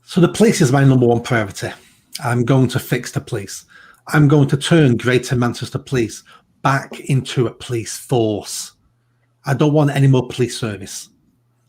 So the police is my number one priority. I'm going to fix the police. I'm going to turn Greater Manchester Police back into a police force. I don't want any more police service.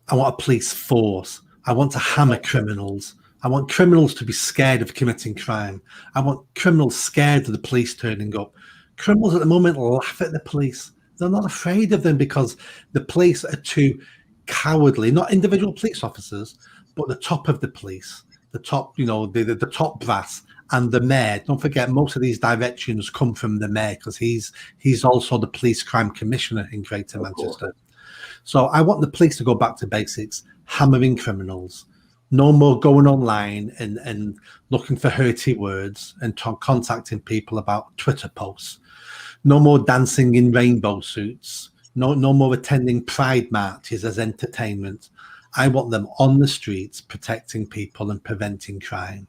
I want a police force. I want to hammer criminals. I want criminals to be scared of committing crime. I want criminals scared of the police turning up. Criminals at the moment laugh at the police. They're not afraid of them because the police are too cowardly, not individual police officers, but the top of the police, the top, the top brass and the mayor. Don't forget, most of these directions come from the mayor because he's also the police crime commissioner in Greater Manchester. So I want the police to go back to basics, hammering criminals. No more going online and looking for hurty words and contacting people about Twitter posts. No more dancing in rainbow suits. No more attending pride marches as entertainment. I want them on the streets protecting people and preventing crime.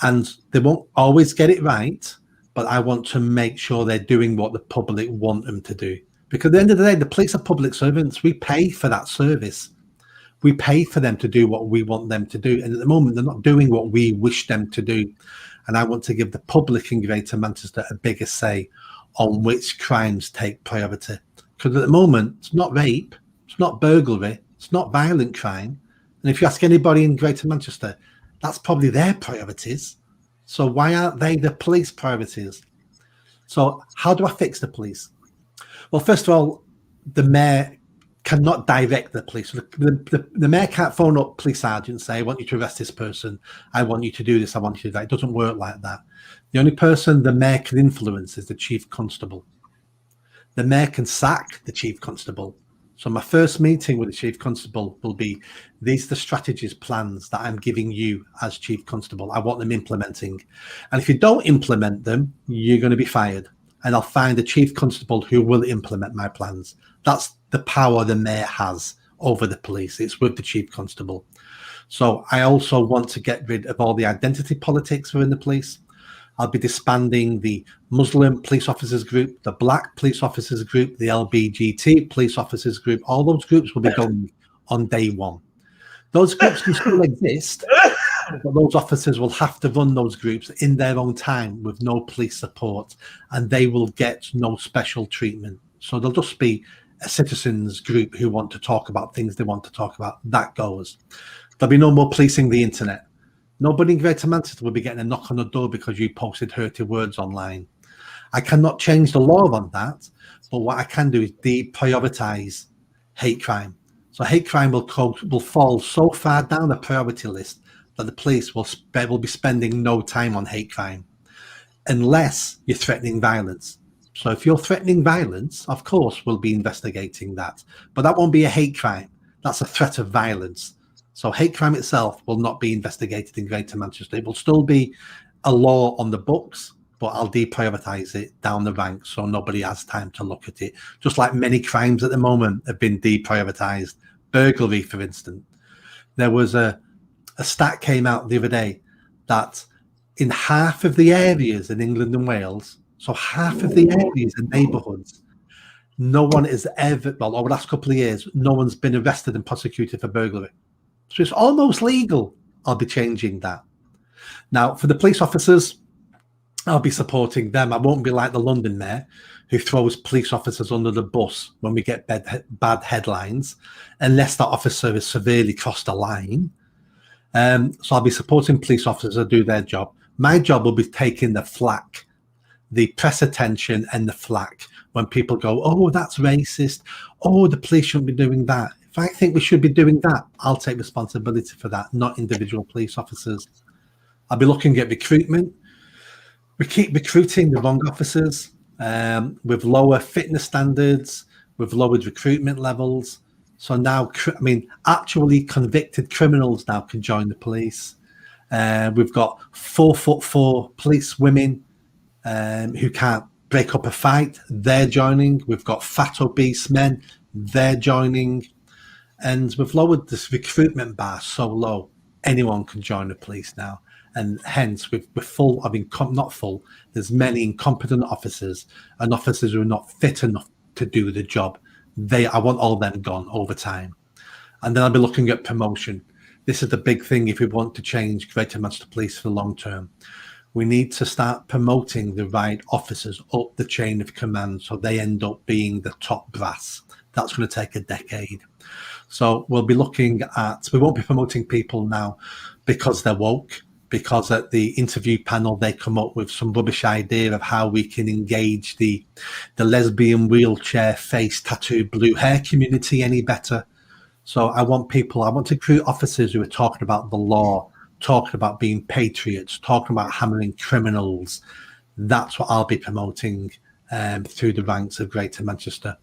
And they won't always get it right, but I want to make sure they're doing what the public want them to do. Because at the end of the day, the police are public servants. We pay for that service. We pay for them to do what we want them to do. And at the moment, they're not doing what we wish them to do. And I want to give the public in Greater Manchester a bigger say on which crimes take priority. Because at the moment, it's not rape, it's not burglary, it's not violent crime. And if you ask anybody in Greater Manchester, that's probably their priorities. So why aren't they the police priorities? So how do I fix the police? Well, first of all, the mayor cannot direct the police. The mayor can't phone up police sergeant and say, I want you to arrest this person. I want you to do this. I want you to do that. It doesn't work like that. The only person the mayor can influence is the chief constable. The mayor can sack the chief constable. So my first meeting with the chief constable will be, these are the strategies, plans that I'm giving you as chief constable. I want them implementing. And if you don't implement them, you're going to be fired. And I'll find a chief constable who will implement my plans. That's the power the mayor has over the police. It's with the chief constable. So I also want to get rid of all the identity politics within the police. I'll be disbanding the Muslim police officers group, the Black police officers group, the LBGT police officers group. All those groups will be going on day one. Those groups can still exist, but those officers will have to run those groups in their own time with no police support, and they will get no special treatment. So they'll just be a citizens group who want to talk about things they want to talk about. That goes. There'll be no more policing the internet. Nobody in Greater Manchester will be getting a knock on the door because you posted hurty words online. I cannot change the law on that, but what I can do is deprioritise hate crime. So hate crime will fall so far down the priority list that the police will be spending no time on hate crime unless you're threatening violence. So if you're threatening violence, of course, we'll be investigating that. But that won't be a hate crime. That's a threat of violence. So hate crime itself will not be investigated in Greater Manchester. It will still be a law on the books, but I'll deprioritise it down the ranks so nobody has time to look at it. Just like many crimes at the moment have been deprioritised. Burglary, for instance. There was a stat came out the other day that in half of the areas in England and Wales, so half of the areas and neighbourhoods, no one is ever, well, over the last couple of years, no one's been arrested and prosecuted for burglary. So it's almost legal. I'll be changing that. Now, for the police officers, I'll be supporting them. I won't be like the London mayor who throws police officers under the bus when we get bad headlines, unless that officer has severely crossed a line. So I'll be supporting police officers to do their job. My job will be taking the flack, the press attention and the flack when people go, oh, that's racist. Oh, the police shouldn't be doing that. If I think we should be doing that, I'll take responsibility for that, not individual police officers. I'll be looking at recruitment. We keep recruiting the wrong officers with lower fitness standards, with lowered recruitment levels. So now, I mean, actually convicted criminals now can join the police. We've got 4'4" police women who can't break up a fight. They're joining. We've got fat obese men. They're joining. And we've lowered this recruitment bar so low, anyone can join the police now. And hence, we're full of, not full, there's many incompetent officers and officers who are not fit enough to do the job. I want all them gone over time. And then I'll be looking at promotion. This is the big thing if we want to change Greater Manchester Police for the long term. We need to start promoting the right officers up the chain of command so they end up being the top brass. That's going to take a decade. So we'll be looking at, we won't be promoting people now because they're woke, because at the interview panel they come up with some rubbish idea of how we can engage the lesbian wheelchair face tattoo blue hair community any better. So I want to recruit officers who are talking about the law, talking about being patriots, talking about hammering criminals. That's what I'll be promoting through the ranks of Greater Manchester.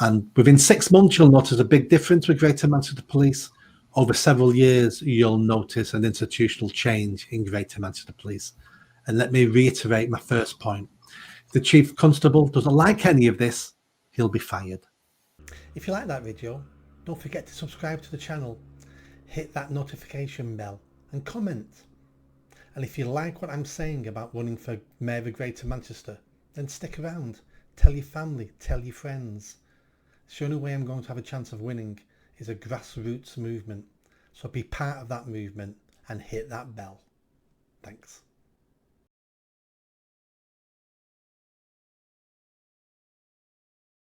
And within 6 months, you'll notice a big difference with Greater Manchester Police. Over several years, you'll notice an institutional change in Greater Manchester Police. And let me reiterate my first point. If the Chief Constable doesn't like any of this, he'll be fired. If you like that video, don't forget to subscribe to the channel, hit that notification bell and comment. And if you like what I'm saying about running for Mayor of Greater Manchester, then stick around. Tell your family, tell your friends. The only way I'm going to have a chance of winning is a grassroots movement. So be part of that movement and hit that bell. Thanks.